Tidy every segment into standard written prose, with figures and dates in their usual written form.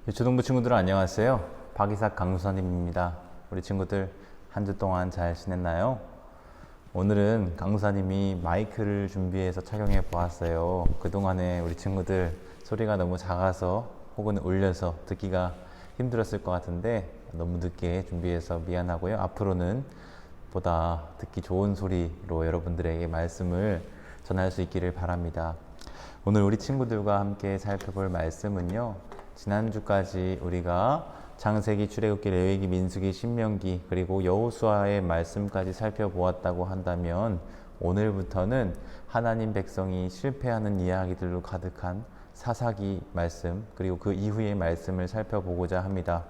유초등부 친구들 안녕하세요. 박이삭 강수사님입니다. 우리 친구들 한 주 동안 잘 지냈나요? 오늘은 강수사님이 마이크를 준비해서 착용해 보았어요. 그동안에 우리 친구들 소리가 너무 작아서 혹은 울려서 듣기가 힘들었을 것 같은데 너무 늦게 준비해서 미안하고요. 앞으로는 보다 듣기 좋은 소리로 여러분들에게 말씀을 전할 수 있기를 바랍니다. 오늘 우리 친구들과 함께 살펴볼 말씀은요, 지난주까지 우리가 창세기, 출애굽기, 레위기, 민수기, 신명기 그리고 여호수아의 말씀까지 살펴보았다고 한다면 오늘부터는 하나님 백성이 실패하는 이야기들로 가득한 사사기 말씀 그리고 그 이후의 말씀을 살펴보고자 합니다.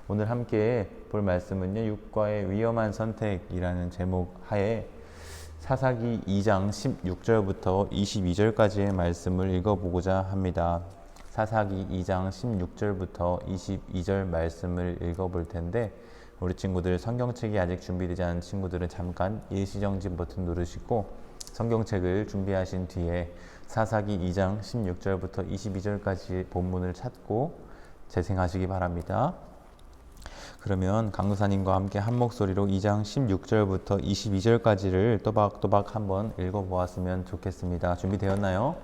오늘 함께 볼 말씀은요, 육과의 위험한 선택이라는 제목 하에 사사기 2장 16절부터 22절까지의 말씀을 읽어보고자 합니다. 사사기 2장 16절부터 22절 말씀을 읽어볼 텐데 우리 친구들 성경책이 아직 준비되지 않은 친구들은 잠깐 일시정지 버튼 누르시고 성경책을 준비하신 뒤에 사사기 2장 16절부터 22절까지 본문을 찾고 재생하시기 바랍니다. 그러면 강도사님과 함께 한 목소리로 2장 16절부터 22절까지를 또박또박 한번 읽어보았으면 좋겠습니다. 준비되었나요?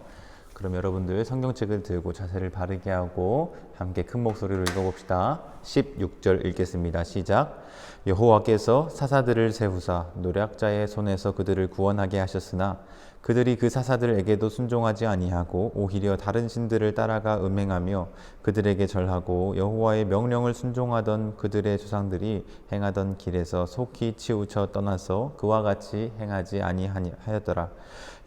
그럼 여러분들 성경책을 들고 자세를 바르게 하고 함께 큰 목소리로 읽어봅시다. 16절 읽겠습니다. 시작. 여호와께서 사사들을 세우사 노략자의 손에서 그들을 구원하게 하셨으나 그들이 그 사사들에게도 순종하지 아니하고 오히려 다른 신들을 따라가 음행하며 그들에게 절하고 여호와의 명령을 순종하던 그들의 조상들이 행하던 길에서 속히 치우쳐 떠나서 그와 같이 행하지 아니하였더라.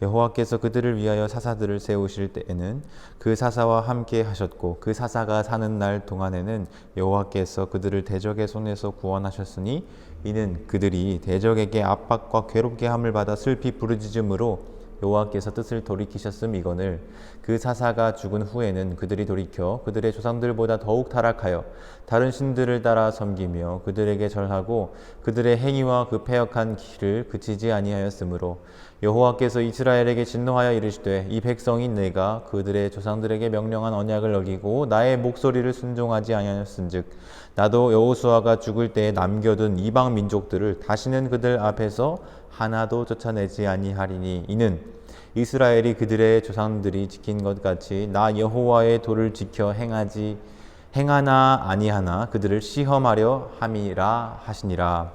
여호와께서 그들을 위하여 사사들을 세우실 때에는 그 사사와 함께 하셨고 그 사사가 사는 날 동안에는 여호와께서 그들을 대적의 손에서 구원하셨으니 이는 그들이 대적에게 압박과 괴롭게 함을 받아 슬피 부르짖음으로 여호와께서 뜻을 돌이키셨음이거늘 그 사사가 죽은 후에는 그들이 돌이켜 그들의 조상들보다 더욱 타락하여 다른 신들을 따라 섬기며 그들에게 절하고 그들의 행위와 그 패역한 길을 그치지 아니하였으므로 여호와께서 이스라엘에게 진노하여 이르시되 이 백성이 내가 그들의 조상들에게 명령한 언약을 어기고 나의 목소리를 순종하지 아니하였은즉 나도 여호수아가 죽을 때에 남겨둔 이방 민족들을 다시는 그들 앞에서 하나도 쫓아내지 아니하리니 이는 이스라엘이 그들의 조상들이 지킨 것 같이 나 여호와의 도를 지켜 행하나 아니하나 그들을 시험하려 함이라 하시니라.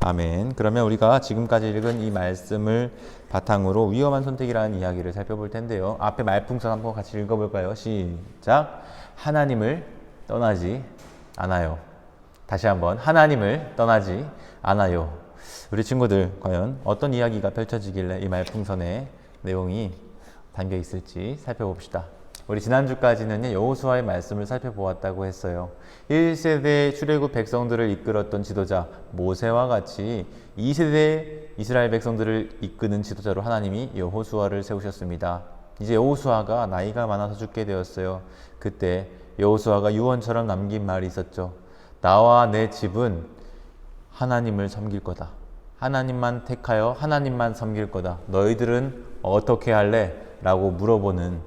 아멘. 그러면 우리가 지금까지 읽은 이 말씀을 바탕으로 위험한 선택이라는 이야기를 살펴볼 텐데요. 앞에 말풍선 한번 같이 읽어볼까요? 시작. 하나님을 떠나지 않아요. 다시 한번 하나님을 떠나지 않아요. 우리 친구들 과연 어떤 이야기가 펼쳐지길래 이 말풍선의 내용이 담겨 있을지 살펴봅시다. 우리 지난주까지는 여호수아의 말씀을 살펴보았다고 했어요. 1세대 출애굽 백성들을 이끌었던 지도자 모세와 같이 2세대 이스라엘 백성들을 이끄는 지도자로 하나님이 여호수아를 세우셨습니다. 이제 여호수아가 나이가 많아서 죽게 되었어요. 그때 여호수아가 유언처럼 남긴 말이 있었죠. 나와 내 집은 하나님을 섬길 거다. 하나님만 택하여 하나님만 섬길 거다. 너희들은 어떻게 할래? 라고 물어보는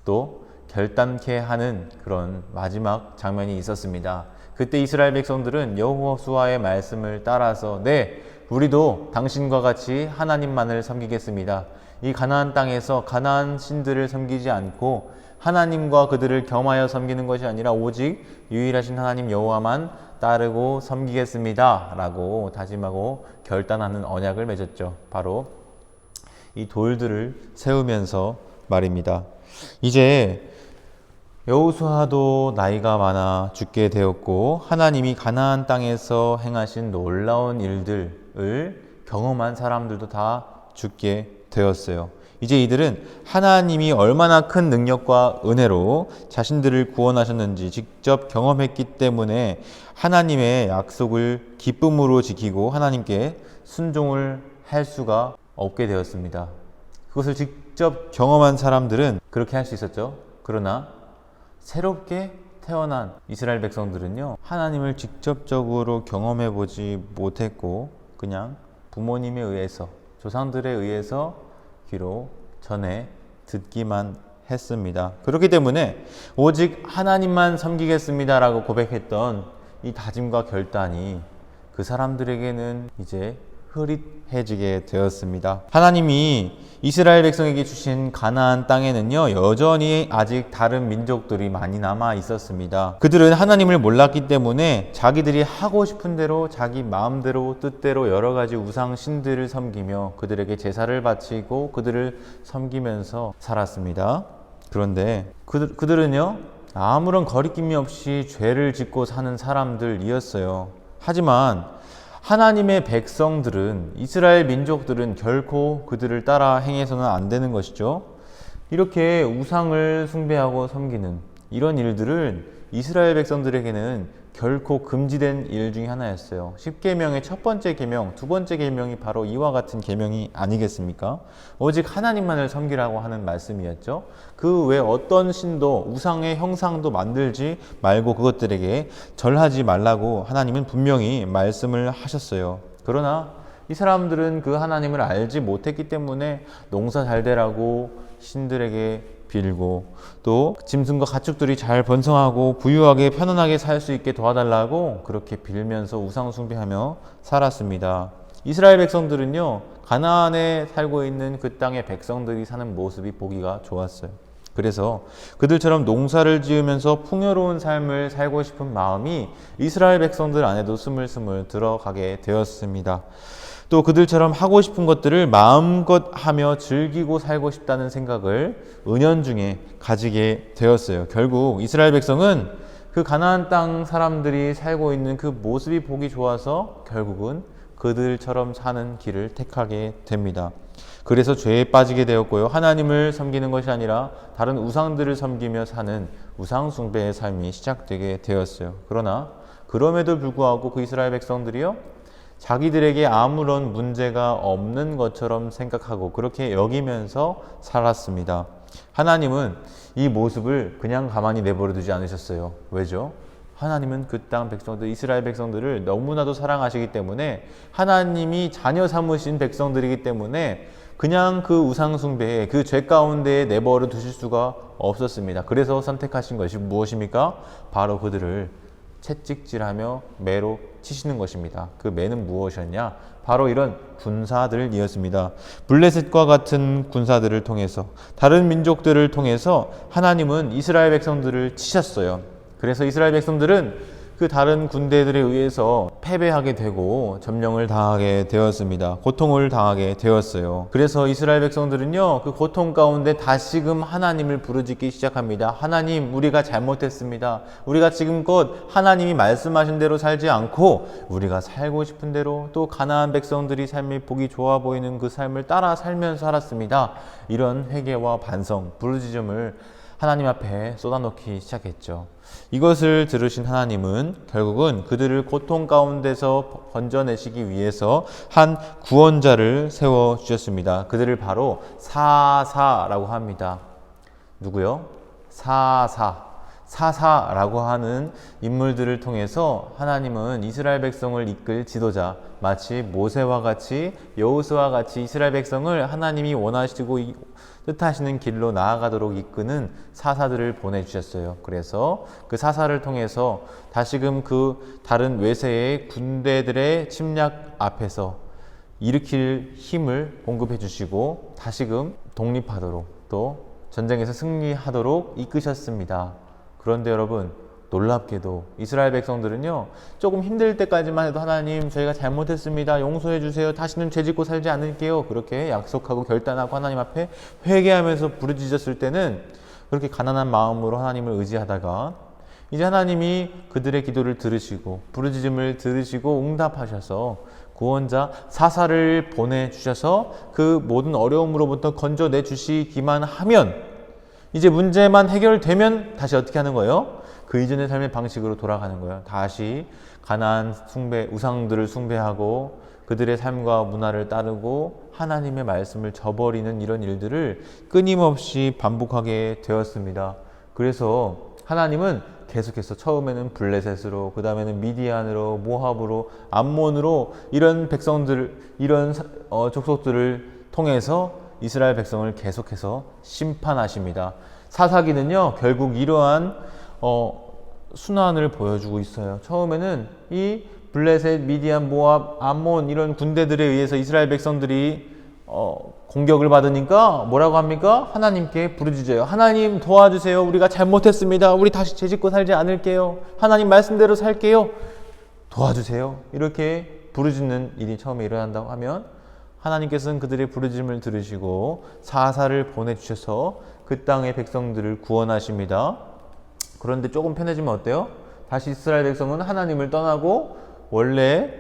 또 결단케 하는 그런 마지막 장면이 있었습니다. 그때 이스라엘 백성들은 여호수아의 말씀을 따라서 네, 우리도 당신과 같이 하나님만을 섬기겠습니다. 이 가나안 땅에서 가나안 신들을 섬기지 않고 하나님과 그들을 겸하여 섬기는 것이 아니라 오직 유일하신 하나님 여호와만 따르고 섬기겠습니다 라고 다짐하고 결단하는 언약을 맺었죠. 바로 이 돌들을 세우면서 말입니다. 이제 여호수아도 나이가 많아 죽게 되었고 하나님이 가나안 땅에서 행하신 놀라운 일들을 경험한 사람들도 다 죽게 되었어요. 이제 이들은 하나님이 얼마나 큰 능력과 은혜로 자신들을 구원하셨는지 직접 경험했기 때문에 하나님의 약속을 기쁨으로 지키고 하나님께 순종을 할 수가 없게 되었습니다. 그것을 직접 경험한 사람들은 그렇게 할 수 있었죠. 그러나 새롭게 태어난 이스라엘 백성들은요, 하나님을 직접적으로 경험해 보지 못했고 그냥 부모님에 의해서 조상들에 의해서 귀로 전해 듣기만 했습니다. 그렇기 때문에 오직 하나님만 섬기겠습니다라고 고백했던 이 다짐과 결단이 그 사람들에게는 이제 흐릿해지게 되었습니다. 하나님이 이스라엘 백성에게 주신 가나안 땅에는요, 여전히 아직 다른 민족들이 많이 남아 있었습니다. 그들은 하나님을 몰랐기 때문에 자기들이 하고 싶은 대로 자기 마음대로 뜻대로 여러 가지 우상 신들을 섬기며 그들에게 제사를 바치고 그들을 섬기면서 살았습니다. 그런데 그들은요, 아무런 거리낌이 없이 죄를 짓고 사는 사람들이었어요. 하지만 하나님의 백성들은, 이스라엘 민족들은 결코 그들을 따라 행해서는 안 되는 것이죠. 이렇게 우상을 숭배하고 섬기는 이런 일들은 이스라엘 백성들에게는 결코 금지된 일 중에 하나였어요. 10계명의 첫 번째 계명, 두 번째 계명이 바로 이와 같은 계명이 아니겠습니까? 오직 하나님만을 섬기라고 하는 말씀이었죠. 그 외 어떤 신도, 우상의 형상도 만들지 말고 그것들에게 절하지 말라고 하나님은 분명히 말씀을 하셨어요. 그러나 이 사람들은 그 하나님을 알지 못했기 때문에 농사 잘 되라고 신들에게 빌고, 또 짐승과 가축들이 잘 번성하고 부유하게 편안하게 살 수 있게 도와달라고 그렇게 빌면서 우상 숭배하며 살았습니다. 이스라엘 백성들은요, 가나안에 살고 있는 그 땅의 백성들이 사는 모습이 보기가 좋았어요. 그래서 그들처럼 농사를 지으면서 풍요로운 삶을 살고 싶은 마음이 이스라엘 백성들 안에도 스물스물 들어가게 되었습니다. 또 그들처럼 하고 싶은 것들을 마음껏 하며 즐기고 살고 싶다는 생각을 은연중에 가지게 되었어요. 결국 이스라엘 백성은 그 가나안 땅 사람들이 살고 있는 그 모습이 보기 좋아서 결국은 그들처럼 사는 길을 택하게 됩니다. 그래서 죄에 빠지게 되었고요. 하나님을 섬기는 것이 아니라 다른 우상들을 섬기며 사는 우상 숭배의 삶이 시작되게 되었어요. 그러나 그럼에도 불구하고 그 이스라엘 백성들이요, 자기들에게 아무런 문제가 없는 것처럼 생각하고 그렇게 여기면서 살았습니다. 하나님은 이 모습을 그냥 가만히 내버려 두지 않으셨어요. 왜죠? 하나님은 그 땅 백성들, 이스라엘 백성들을 너무나도 사랑하시기 때문에, 하나님이 자녀 삼으신 백성들이기 때문에 그냥 그 우상 숭배에, 그 죄 가운데에 내버려 두실 수가 없었습니다. 그래서 선택하신 것이 무엇입니까? 바로 그들을 채찍질하며 매로 치시는 것입니다. 그 매는 무엇이었냐? 바로 이런 군사들이었습니다. 블레셋과 같은 군사들을 통해서, 다른 민족들을 통해서 하나님은 이스라엘 백성들을 치셨어요. 그래서 이스라엘 백성들은 그 다른 군대들에 의해서 패배하게 되고 점령을 당하게 되었습니다. 고통을 당하게 되었어요. 그래서 이스라엘 백성들은요, 그 고통 가운데 다시금 하나님을 부르짖기 시작합니다. 하나님, 우리가 잘못했습니다. 우리가 지금껏 하나님이 말씀하신 대로 살지 않고 우리가 살고 싶은 대로, 또 가나안 백성들이 삶이 보기 좋아 보이는 그 삶을 따라 살면서 살았습니다. 이런 회개와 반성, 부르짖음을 하나님 앞에 쏟아놓기 시작했죠. 이것을 들으신 하나님은 결국은 그들을 고통 가운데서 건져내시기 위해서 한 구원자를 세워주셨습니다. 그들을 바로 사사라고 합니다. 누구요? 사사라고 하는 인물들을 통해서 하나님은 이스라엘 백성을 이끌 지도자, 마치 모세와 같이, 여호수아와 같이 이스라엘 백성을 하나님이 원하시고 뜻하시는 길로 나아가도록 이끄는 사사들을 보내주셨어요. 그래서 그 사사를 통해서 다시금 그 다른 외세의 군대들의 침략 앞에서 일으킬 힘을 공급해 주시고 다시금 독립하도록, 또 전쟁에서 승리하도록 이끄셨습니다. 그런데 여러분, 놀랍게도 이스라엘 백성들은요, 조금 힘들 때까지만 해도 하나님, 저희가 잘못했습니다, 용서해 주세요, 다시는 죄짓고 살지 않을게요, 그렇게 약속하고 결단하고 하나님 앞에 회개하면서 부르짖었을 때는 그렇게 가난한 마음으로 하나님을 의지하다가 이제 하나님이 그들의 기도를 들으시고 부르짖음을 들으시고 응답하셔서 구원자 사사를 보내주셔서 그 모든 어려움으로부터 건져내 주시기만 하면, 이제 문제만 해결되면 다시 어떻게 하는 거예요? 그 이전의 삶의 방식으로 돌아가는 거예요. 다시 가나안 숭배, 우상들을 숭배하고 그들의 삶과 문화를 따르고 하나님의 말씀을 저버리는 이런 일들을 끊임없이 반복하게 되었습니다. 그래서 하나님은 계속해서 처음에는 블레셋으로, 그 다음에는 미디안으로, 모압으로, 암몬으로 이런 백성들, 이런 족속들을 통해서 이스라엘 백성을 계속해서 심판하십니다. 사사기는요, 결국 이러한 순환을 보여주고 있어요. 처음에는 이 블레셋, 미디안, 모압, 암몬 이런 군대들에 의해서 이스라엘 백성들이 공격을 받으니까 뭐라고 합니까? 하나님께 부르짖어요. 하나님 도와주세요. 우리가 잘못했습니다. 우리 다시 죄짓고 살지 않을게요. 하나님 말씀대로 살게요. 도와주세요. 이렇게 부르짖는 일이 처음에 일어난다고 하면 하나님께서는 그들의 부르짖음을 들으시고 사사를 보내주셔서 그 땅의 백성들을 구원하십니다. 그런데 조금 편해지면 어때요? 다시 이스라엘 백성은 하나님을 떠나고 원래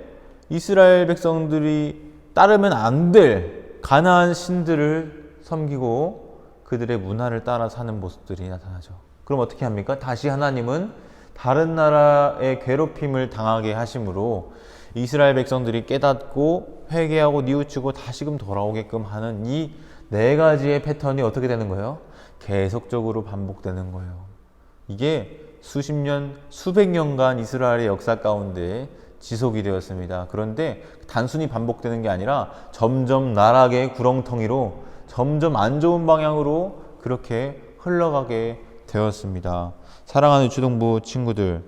이스라엘 백성들이 따르면 안 될 가나안 신들을 섬기고 그들의 문화를 따라 사는 모습들이 나타나죠. 그럼 어떻게 합니까? 다시 하나님은 다른 나라의 괴롭힘을 당하게 하심으로 이스라엘 백성들이 깨닫고 회개하고 뉘우치고 다시금 돌아오게끔 하는 이 네 가지의 패턴이 어떻게 되는 거예요? 계속적으로 반복되는 거예요. 이게 수십 년, 수백 년간 이스라엘의 역사 가운데 지속이 되었습니다. 그런데 단순히 반복되는 게 아니라 점점 나락의 구렁텅이로 점점 안 좋은 방향으로 그렇게 흘러가게 되었습니다. 사랑하는 유초동부 친구들,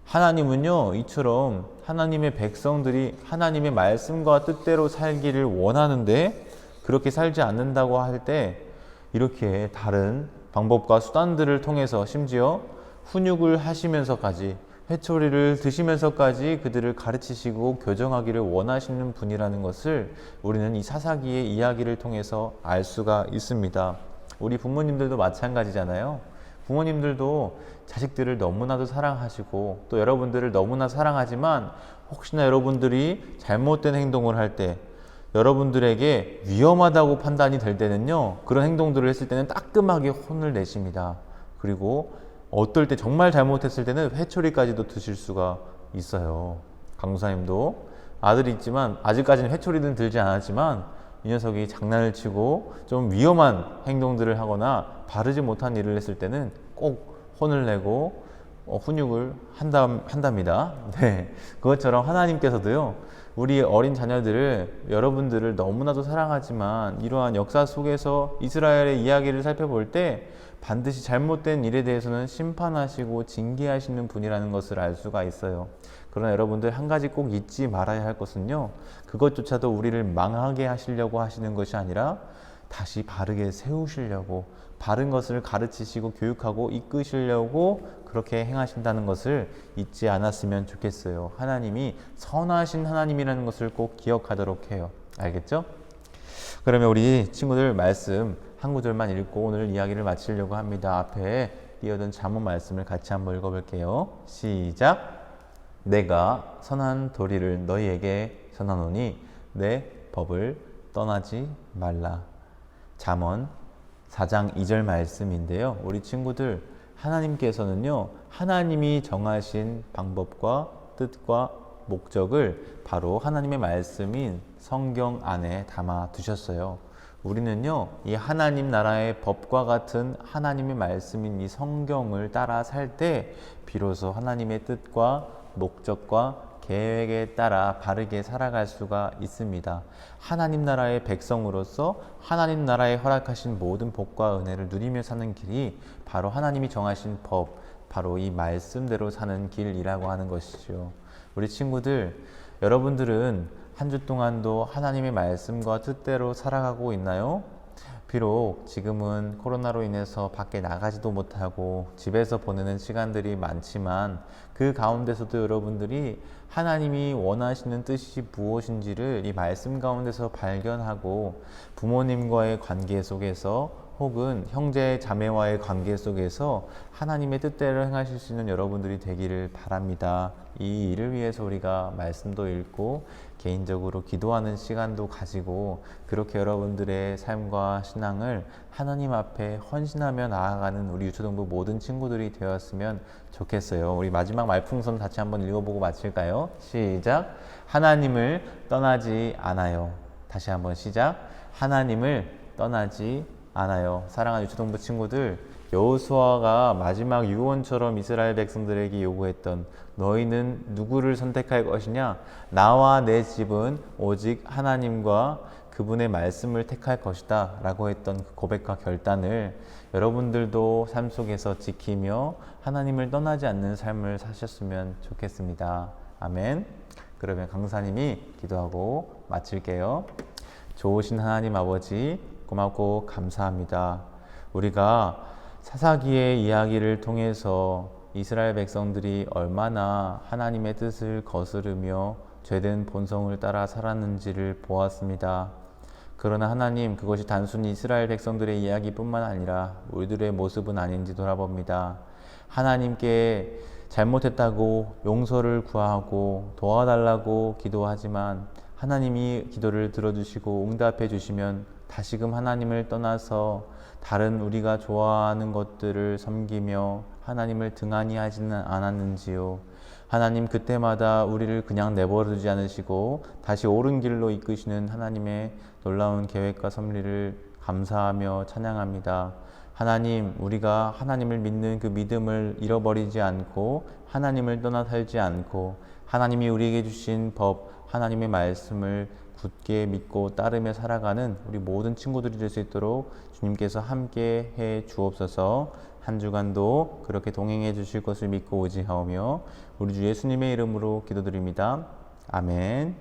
하나님은요, 이처럼 하나님의 백성들이 하나님의 말씀과 뜻대로 살기를 원하는데 그렇게 살지 않는다고 할 때 이렇게 다른 방법과 수단들을 통해서 심지어 훈육을 하시면서까지 회초리를 드시면서까지 그들을 가르치시고 교정하기를 원하시는 분이라는 것을 우리는 이 사사기의 이야기를 통해서 알 수가 있습니다. 우리 부모님들도 마찬가지잖아요. 부모님들도 자식들을 너무나도 사랑하시고 또 여러분들을 너무나 사랑하지만 혹시나 여러분들이 잘못된 행동을 할 때 여러분들에게 위험하다고 판단이 될 때는요, 그런 행동들을 했을 때는 따끔하게 혼을 내십니다. 그리고 어떨 때 정말 잘못했을 때는 회초리까지도 드실 수가 있어요. 강도사님도 아들이 있지만 아직까지는 회초리는 들지 않았지만 이 녀석이 장난을 치고 좀 위험한 행동들을 하거나 바르지 못한 일을 했을 때는 꼭 혼을 내고 훈육을 한답니다. 네, 그것처럼 하나님께서도요, 우리 어린 자녀들을, 여러분들을 너무나도 사랑하지만 이러한 역사 속에서 이스라엘의 이야기를 살펴볼 때 반드시 잘못된 일에 대해서는 심판하시고 징계하시는 분이라는 것을 알 수가 있어요. 그러나 여러분들 한 가지 꼭 잊지 말아야 할 것은요, 그것조차도 우리를 망하게 하시려고 하시는 것이 아니라 다시 바르게 세우시려고, 바른 것을 가르치시고 교육하고 이끄시려고 그렇게 행하신다는 것을 잊지 않았으면 좋겠어요. 하나님이 선하신 하나님이라는 것을 꼭 기억하도록 해요. 알겠죠? 그러면 우리 친구들 말씀 한 구절만 읽고 오늘 이야기를 마치려고 합니다. 앞에 띄어둔 잠언 말씀을 같이 한번 읽어볼게요. 시작! 내가 선한 도리를 너희에게 전하노니 내 법을 떠나지 말라. 잠언 4장 2절 말씀인데요. 우리 친구들, 하나님께서는요, 하나님이 정하신 방법과 뜻과 목적을 바로 하나님의 말씀인 성경 안에 담아 두셨어요. 우리는요, 이 하나님 나라의 법과 같은 하나님의 말씀인 이 성경을 따라 살 때 비로소 하나님의 뜻과 목적과 계획에 따라 바르게 살아갈 수가 있습니다. 하나님 나라의 백성으로서 하나님 나라에 허락하신 모든 복과 은혜를 누리며 사는 길이 바로 하나님이 정하신 법, 바로 이 말씀대로 사는 길이라고 하는 것이죠. 우리 친구들, 여러분들은 한 주 동안도 하나님의 말씀과 뜻대로 살아가고 있나요? 비록 지금은 코로나로 인해서 밖에 나가지도 못하고 집에서 보내는 시간들이 많지만 그 가운데서도 여러분들이 하나님이 원하시는 뜻이 무엇인지를 이 말씀 가운데서 발견하고 부모님과의 관계 속에서 혹은 형제 자매와의 관계 속에서 하나님의 뜻대로 행하실 수 있는 여러분들이 되기를 바랍니다. 이 일을 위해서 우리가 말씀도 읽고 개인적으로 기도하는 시간도 가지고 그렇게 여러분들의 삶과 신앙을 하나님 앞에 헌신하며 나아가는 우리 유초동부 모든 친구들이 되었으면 좋겠어요. 우리 마지막 말풍선 같이 한번 읽어보고 마칠까요? 시작! 하나님을 떠나지 않아요. 다시 한번 시작! 하나님을 떠나지 않아요. 사랑하는 유초동부 친구들, 여호수아가 마지막 유언처럼 이스라엘 백성들에게 요구했던 너희는 누구를 선택할 것이냐? 나와 내 집은 오직 하나님과 그분의 말씀을 택할 것이다 라고 했던 그 고백과 결단을 여러분들도 삶 속에서 지키며 하나님을 떠나지 않는 삶을 사셨으면 좋겠습니다. 아멘. 그러면 강사님이 기도하고 마칠게요. 좋으신 하나님 아버지, 고맙고 감사합니다. 우리가 사사기의 이야기를 통해서 이스라엘 백성들이 얼마나 하나님의 뜻을 거스르며 죄된 본성을 따라 살았는지를 보았습니다. 그러나 하나님, 그것이 단순히 이스라엘 백성들의 이야기뿐만 아니라 우리들의 모습은 아닌지 돌아봅니다. 하나님께 잘못했다고 용서를 구하고 도와달라고 기도하지만 하나님이 기도를 들어주시고 응답해 주시면 다시금 하나님을 떠나서 다른 우리가 좋아하는 것들을 섬기며 하나님을 등한히 하지는 않았는지요. 하나님, 그때마다 우리를 그냥 내버려두지 않으시고 다시 옳은 길로 이끄시는 하나님의 놀라운 계획과 섭리를 감사하며 찬양합니다. 하나님, 우리가 하나님을 믿는 그 믿음을 잃어버리지 않고 하나님을 떠나 살지 않고 하나님이 우리에게 주신 법, 하나님의 말씀을 굳게 믿고 따르며 살아가는 우리 모든 친구들이 될 수 있도록 주님께서 함께 해 주옵소서. 한 주간도 그렇게 동행해 주실 것을 믿고 의지하오며 우리 주 예수님의 이름으로 기도드립니다. 아멘.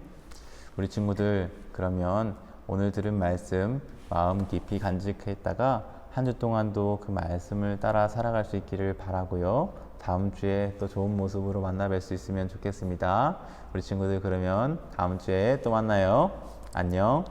우리 친구들, 그러면 오늘 들은 말씀 마음 깊이 간직했다가 한 주 동안도 그 말씀을 따라 살아갈 수 있기를 바라고요. 다음 주에 또 좋은 모습으로 만나 뵐 수 있으면 좋겠습니다. 우리 친구들, 그러면 다음 주에 또 만나요. 안녕.